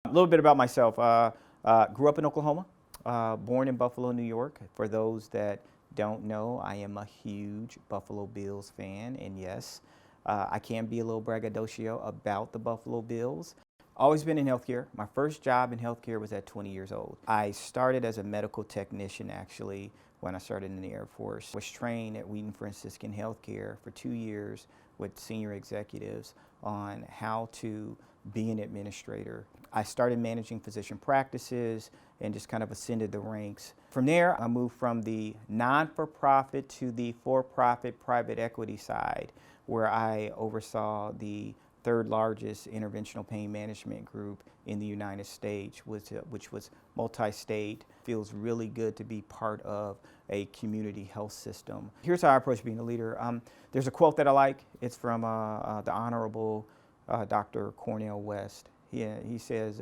A little bit about myself. Grew up in Oklahoma, born in Buffalo, New York. For those that don't know, I am a huge Buffalo Bills fan, and yes, I can be a little braggadocio about the Buffalo Bills. Always been in healthcare. My first job in healthcare was at 20 years old. I started as a medical technician actually when I started in the Air Force. Was trained at Wheaton Franciscan Healthcare for 2 years with senior executives on how to be an administrator. I started managing physician practices and just kind of ascended the ranks. From there, I moved from the non-for-profit to the for-profit private equity side, where I oversaw the third largest interventional pain management group in the United States, which was multi-state. Feels really good to be part of a community health system. Here's how I approach being a leader. There's a quote that I like. It's from the Honorable Dr. Cornel West. He says,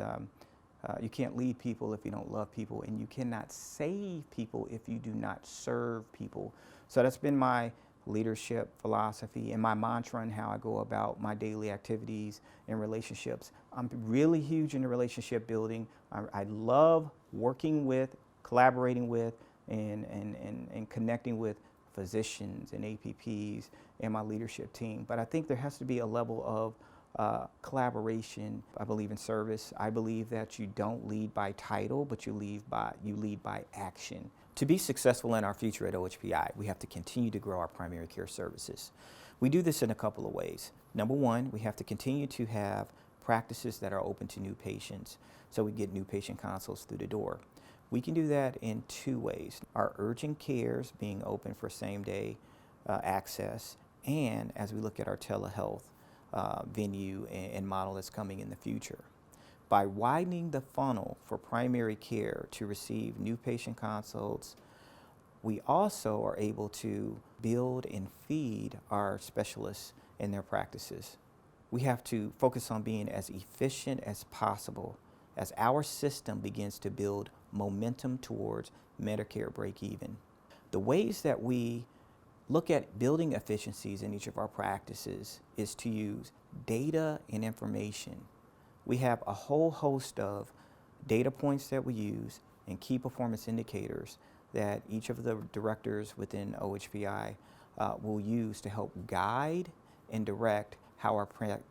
you can't lead people if you don't love people, and you cannot save people if you do not serve people. So that's been my leadership philosophy and my mantra and how I go about my daily activities and relationships. I'm really huge into relationship building. I love working with, collaborating with, and connecting with physicians and APPs and my leadership team. But I think there has to be a level of collaboration. I believe in service. I believe that you don't lead by title, but you lead by action. To be successful in our future at OHPI, we have to continue to grow our primary care services. We do this in a couple of ways. Number one, we have to continue to have practices that are open to new patients, so we get new patient consults through the door. We can do that in two ways. Our urgent cares being open for same-day access, and as we look at our telehealth venue and model that's coming in the future. By widening the funnel for primary care to receive new patient consults, we also are able to build and feed our specialists in their practices. We have to focus on being as efficient as possible as our system begins to build momentum towards Medicare break-even. The ways that we look at building efficiencies in each of our practices is to use data and information. We have a whole host of data points that we use and key performance indicators that each of the directors within OHPI will use to help guide and direct how our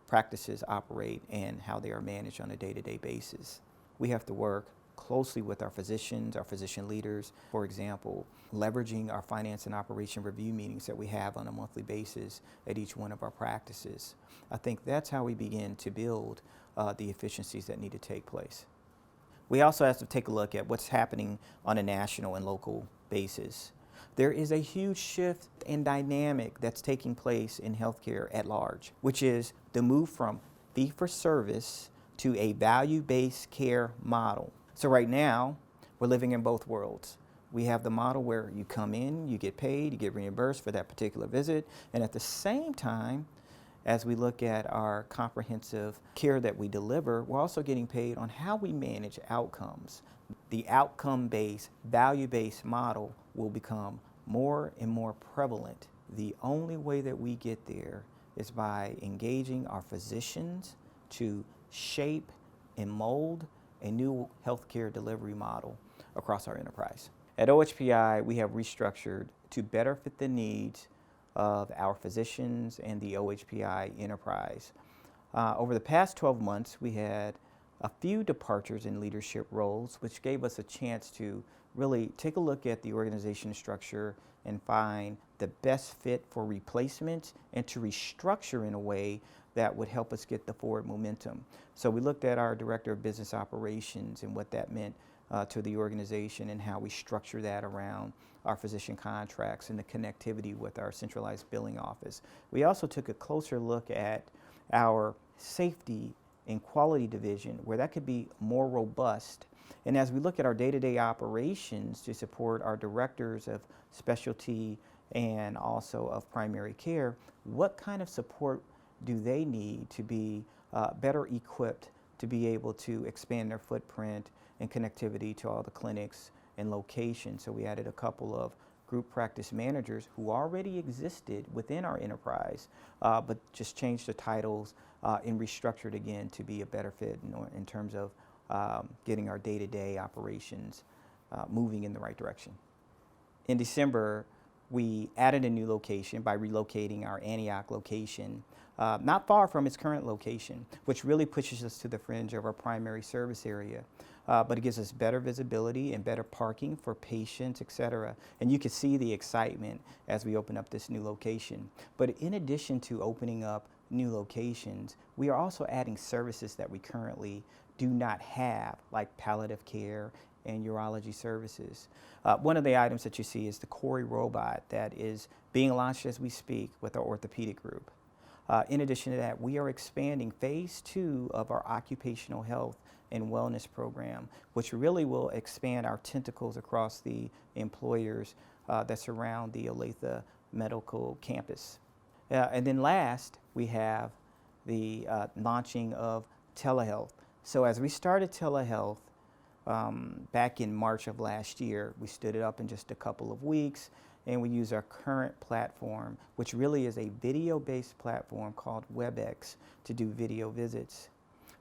practices operate and how they are managed on a day-to-day basis. We have to work closely with our physicians, our physician leaders. For example, leveraging our finance and operation review meetings that we have on a monthly basis at each one of our practices. I think that's how we begin to build the efficiencies that need to take place. We also have to take a look at what's happening on a national and local basis. There is a huge shift and dynamic that's taking place in healthcare at large, which is the move from fee-for-service to a value-based care model. So right now, we're living in both worlds. We have the model where you come in, you get paid, you get reimbursed for that particular visit, and at the same time, as we look at our comprehensive care that we deliver, we're also getting paid on how we manage outcomes. The outcome-based, value-based model will become more and more prevalent. The only way that we get there is by engaging our physicians to shape and mold a new healthcare delivery model across our enterprise. At OHPI, we have restructured to better fit the needs of our physicians and the OHPI enterprise. Over the past 12 months, we had a few departures in leadership roles, which gave us a chance to really take a look at the organization structure and find the best fit for replacement and to restructure in a way that would help us get the forward momentum. So we looked at our Director of Business Operations and what that meant to the organization and how we structure that around our physician contracts and the connectivity with our centralized billing office. We also took a closer look at our safety and quality division, where that could be more robust. And as we look at our day-to-day operations to support our directors of specialty and also of primary care, what kind of support do they need to be better equipped to be able to expand their footprint and connectivity to all the clinics and locations? So we added a couple of group practice managers who already existed within our enterprise, but just changed the titles and restructured again to be a better fit in terms of getting our day-to-day operations moving in the right direction. In December, we added a new location by relocating our Antioch location not far from its current location, which really pushes us to the fringe of our primary service area. But it gives us better visibility and better parking for patients, et cetera. And you can see the excitement as we open up this new location. But in addition to opening up new locations, we are also adding services that we currently do not have, like palliative care and urology services. One of the items that you see is the Corey robot that is being launched as we speak with our orthopedic group. In addition to that, we are expanding phase 2 of our occupational health and wellness program, which really will expand our tentacles across the employers that surround the Olathe Medical Campus. And then last, we have the launching of telehealth. So as we started telehealth back in March of last year, we stood it up in just a couple of weeks, and we use our current platform, which really is a video-based platform called WebEx, to do video visits.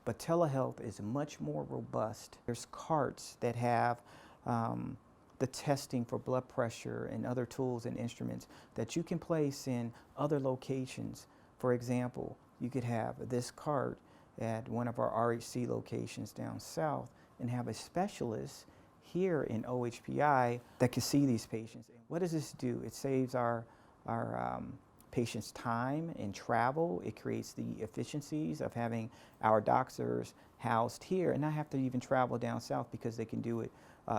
But telehealth is much more robust. There's carts that have the testing for blood pressure and other tools and instruments that you can place in other locations. For example, you could have this cart at one of our RHC locations down south and have a specialist here in OHPI that can see these patients. And what does this do? It saves our patients time and travel. It creates the efficiencies of having our doctors housed here and not have to even travel down south because they can do it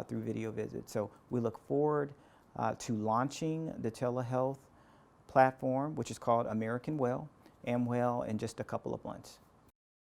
through video visits. So we look forward to launching the telehealth platform, which is called American Well, AmWell, in just a couple of months.